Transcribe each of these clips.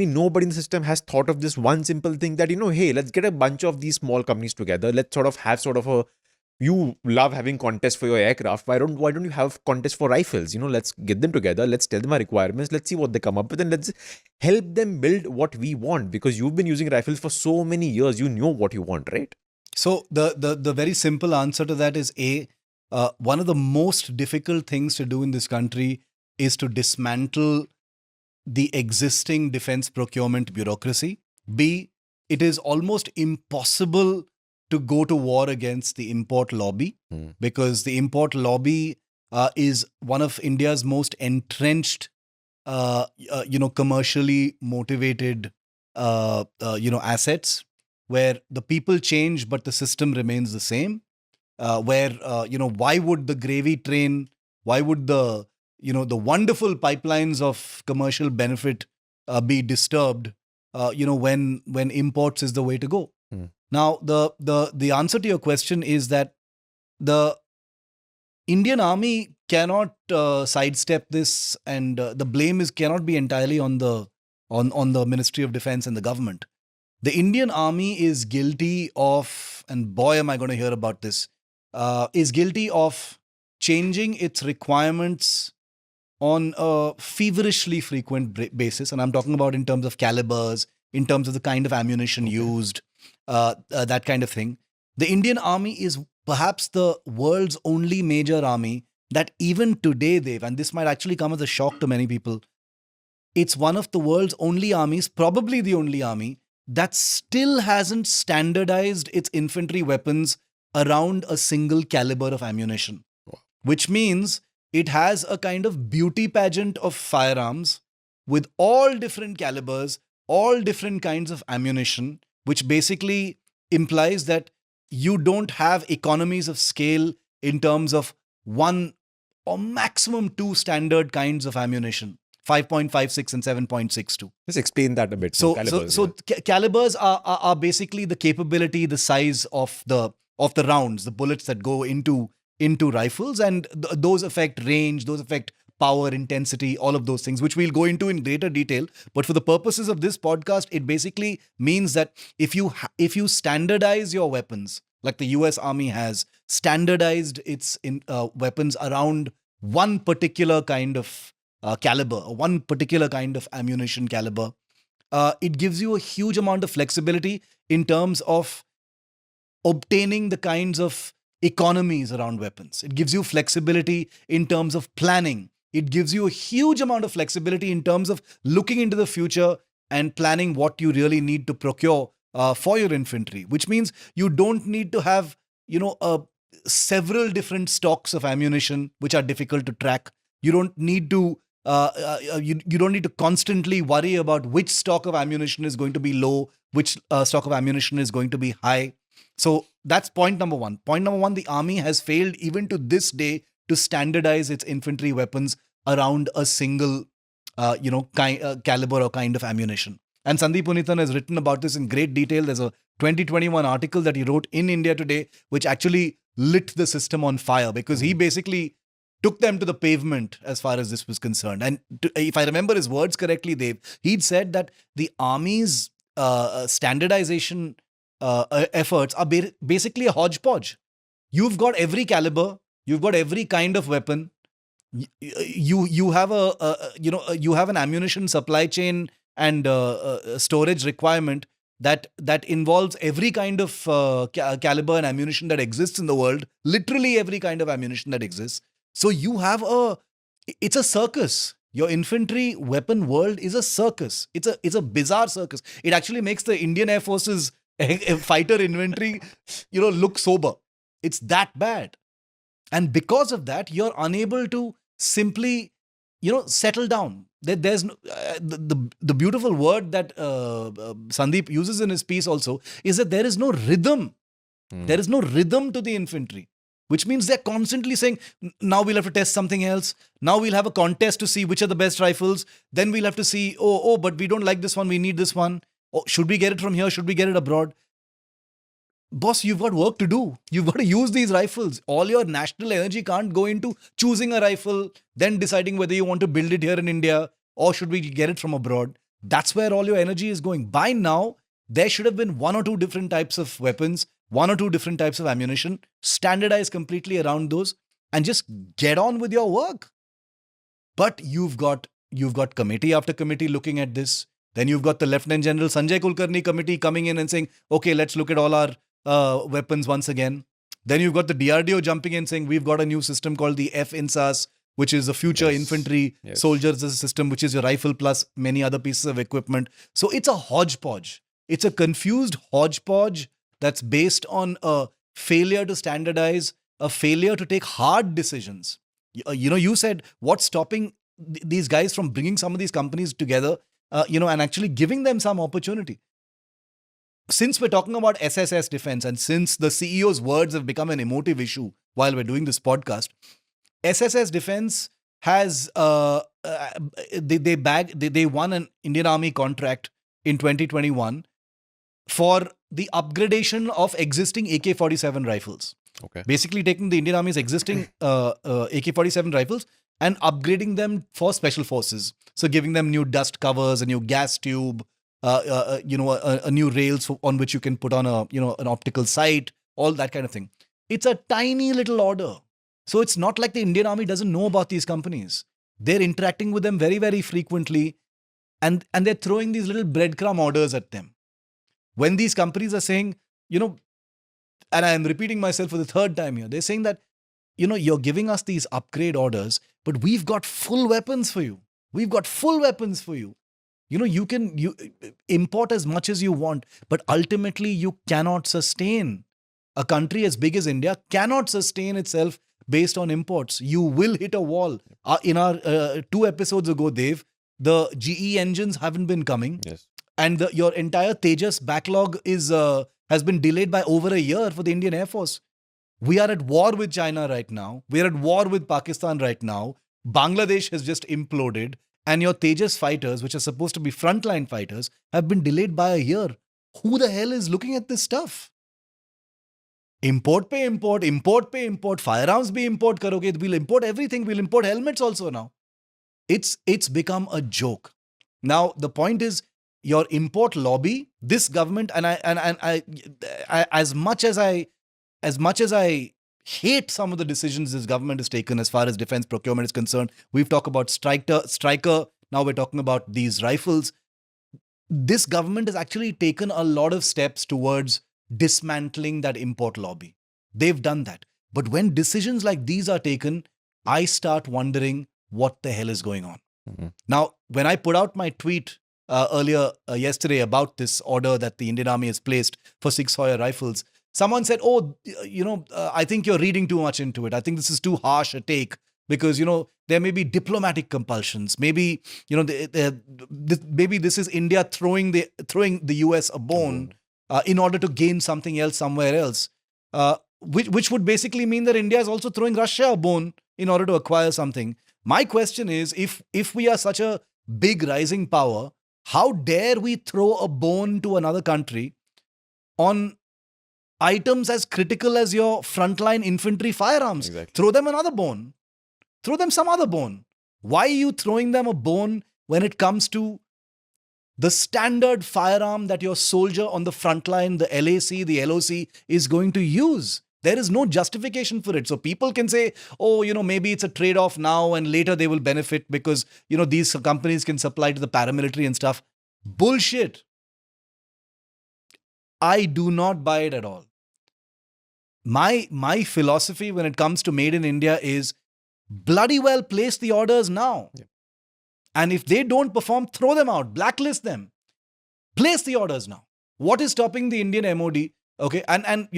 Nobody in the system has thought of this one simple thing that, hey, let's get a bunch of these small companies together. Let's sort of have sort of a, you love having contests for your aircraft. Why don't you have contests for rifles? Let's get them together. Let's tell them our requirements. Let's see what they come up with, and let's help them build what we want, because you've been using rifles for so many years. You know what you want, right? So the very simple answer to that is one of the most difficult things to do in this country is to dismantle the existing defense procurement bureaucracy. B, it is almost impossible to go to war against the import lobby, because the import lobby is one of India's most entrenched, commercially motivated, assets, where the people change but the system remains the same. Why would the gravy train, why would the wonderful pipelines of commercial benefit be disturbed, when imports is the way to go? Now, the answer to your question is that the Indian Army cannot sidestep this, and the blame cannot be entirely on the Ministry of Defense and the government. The Indian Army is guilty of, and boy am I going to hear about this, is guilty of changing its requirements on a feverishly frequent basis. And I'm talking about in terms of calibers, in terms of the kind of ammunition used, that kind of thing. The Indian Army is perhaps the world's only major army that even today, Dev, and this might actually come as a shock to many people, it's one of the world's only armies, probably the only army, that still hasn't standardized its infantry weapons around a single caliber of ammunition. Which means it has a kind of beauty pageant of firearms with all different calibers, all different kinds of ammunition, which basically implies that you don't have economies of scale in terms of one or maximum two standard kinds of ammunition, 5.56 and 7.62. Just explain that a bit. Calibers are basically the capability, the size of the rounds, the bullets that go into rifles, and those affect range, those affect power, intensity, all of those things, which we'll go into in greater detail. But for the purposes of this podcast, it basically means that if you standardize your weapons, like the US Army has standardized its weapons around one particular kind of caliber, or one particular kind of ammunition caliber, it gives you a huge amount of flexibility in terms of obtaining the kinds of economies around weapons. It gives you flexibility in terms of planning. It gives you a huge amount of flexibility in terms of looking into the future and planning what you really need to procure for your infantry, which means you don't need to have, several different stocks of ammunition, which are difficult to track. You don't need to you don't need to constantly worry about which stock of ammunition is going to be low, which stock of ammunition is going to be high. So that's point number one. Point number one, the army has failed even to this day to standardize its infantry weapons around a single, caliber or kind of ammunition. And Sandeep Punithan has written about this in great detail. There's a 2021 article that he wrote in India Today, which actually lit the system on fire, because he basically took them to the pavement as far as this was concerned. And if I remember his words correctly, Dev, he'd said that the army's standardization efforts are basically a hodgepodge. You've got every caliber, you've got every kind of weapon. You have you have an ammunition supply chain and storage requirement that involves every kind of caliber and ammunition that exists in the world. Literally every kind of ammunition that exists. So you have it's a circus. Your infantry weapon world is a circus. It's a bizarre circus. It actually makes the Indian Air Force's fighter inventory, look sober. It's that bad. And because of that, you're unable to simply, settle down. There's no, the beautiful word that Sandeep uses in his piece also is that there is no rhythm. There is no rhythm to the infantry, which means they're constantly saying, now we'll have to test something else. Now we'll have a contest to see which are the best rifles. Then we'll have to see, but we don't like this one. We need this one. Oh, should we get it from here? Should we get it abroad? Boss, you've got work to do. You've got to use these rifles. All your national energy can't go into choosing a rifle, then deciding whether you want to build it here in India or should we get it from abroad. That's where all your energy is going. By now, there should have been one or two different types of weapons, one or two different types of ammunition, standardize completely around those, and just get on with your work. But you've got committee after committee looking at this. Then you've got the Lieutenant General Sanjay Kulkarni committee coming in and saying, okay, let's look at all our weapons once again. Then you've got the DRDO jumping in saying, we've got a new system called the INSAS, which is the future infantry soldiers system, which is your rifle plus many other pieces of equipment. So it's a hodgepodge. It's a confused hodgepodge that's based on a failure to standardize, a failure to take hard decisions. You said, what's stopping these guys from bringing some of these companies together, and actually giving them some opportunity? Since we're talking about SSS defense, and since the CEO's words have become an emotive issue while we're doing this podcast, SSS defense has they won an Indian Army contract in 2021 for the upgradation of existing AK-47 rifles. Okay. Basically taking the Indian Army's existing AK-47 rifles and upgrading them for special forces. So giving them new dust covers, a new gas tube, a new rails on which you can put on an optical sight, all that kind of thing. It's a tiny little order. So it's not like the Indian Army doesn't know about these companies. They're interacting with them very, very frequently, and they're throwing these little breadcrumb orders at them. When these companies are saying, and I am repeating myself for the third time here, they're saying that, you're giving us these upgrade orders, but we've got full weapons for you. We've got full weapons for you. You can import as much as you want, but ultimately you cannot sustain. A country as big as India cannot sustain itself based on imports. You will hit a wall. In our 2 episodes ago, Dev, the GE engines haven't been coming. Yes. And your entire Tejas backlog has been delayed by over a year for the Indian Air Force. We are at war with China right now. We are at war with Pakistan right now. Bangladesh has just imploded. And your Tejas fighters, which are supposed to be frontline fighters, have been delayed by a year. Who the hell is looking at this stuff? Import pay import, firearms bhi import karoge. We'll import everything. We'll import helmets also now. It's become a joke. Now, the point is, your import lobby, this government, and I as much as I hate some of the decisions this government has taken as far as defense procurement is concerned. We've talked about Striker. Now we're talking about these rifles. This government has actually taken a lot of steps towards dismantling that import lobby. They've done that. But when decisions like these are taken, I start wondering what the hell is going on. Mm-hmm. Now, when I put out my tweet earlier yesterday about this order that the Indian Army has placed for 6 Hoyer rifles, someone said, I think you're reading too much into it. I think this is too harsh a take because, there may be diplomatic compulsions. Maybe, maybe this is India throwing the US a bone in order to gain something else somewhere else, which would basically mean that India is also throwing Russia a bone in order to acquire something. My question is, if we are such a big rising power, how dare we throw a bone to another country on items as critical as your frontline infantry firearms? Exactly. Throw them another bone. Throw them some other bone. Why are you throwing them a bone when it comes to the standard firearm that your soldier on the front line, the LAC, the LOC, is going to use? There is no justification for it. So people can say, maybe it's a trade-off now and later they will benefit because, these companies can supply to the paramilitary and stuff. Bullshit. I do not buy it at all. My philosophy when it comes to Made in India is bloody well place the orders now. Yeah. And if they don't perform, throw them out, blacklist them. Place the orders now. What is stopping the Indian MOD? Okay, and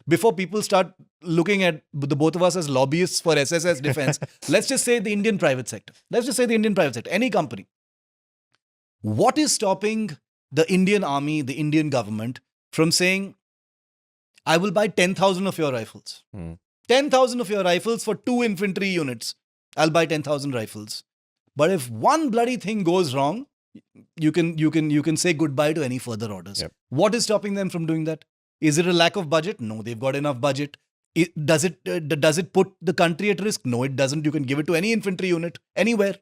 before people start looking at the both of us as lobbyists for SSS defense, let's just say the Indian private sector. Any company. What is stopping the Indian Army, the Indian government from saying, I will buy 10,000 of your rifles. 10,000 of your rifles for 2 infantry units. I'll buy 10,000 rifles. But if one bloody thing goes wrong, you can say goodbye to any further orders. Yep. What is stopping them from doing that? Is it a lack of budget? No, they've got enough budget. Does it put the country at risk? No, it doesn't. You can give it to any infantry unit, anywhere.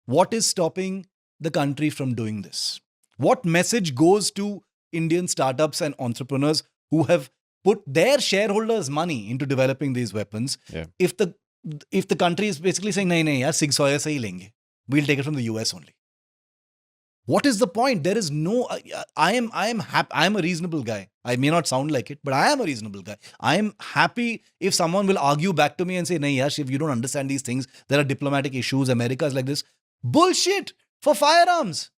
What is stopping the country from doing this? What message goes to Indian startups and entrepreneurs who have put their shareholders' money into developing these weapons? Yeah. If the country is basically saying, "Nahi, nahi, yaar, Sig Sauer se hi lenge. We'll take it from the US only." What is the point? There is no. I am happy. I am a reasonable guy. I may not sound like it, but I am a reasonable guy. I am happy if someone will argue back to me and say, "Nahi, yaar, Shiv, you don't understand these things. There are diplomatic issues. America is like this." Bullshit for firearms.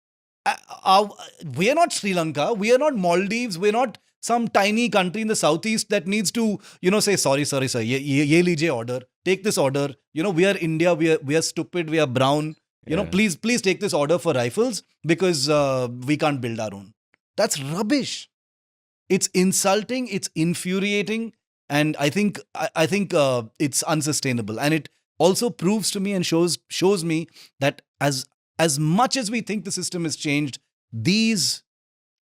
We are not Sri Lanka. We are not Maldives. We're not some tiny country in the southeast that needs to, say, sorry, sir. Ye lijiye order. Take this order. We are India. We are stupid. We are brown. Please take this order for rifles because we can't build our own. That's rubbish. It's insulting. It's infuriating, and I think it's unsustainable. And it also proves to me and shows me that as much as we think the system has changed, these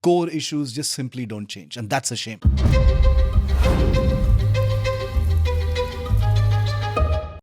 core issues just simply don't change, and that's a shame.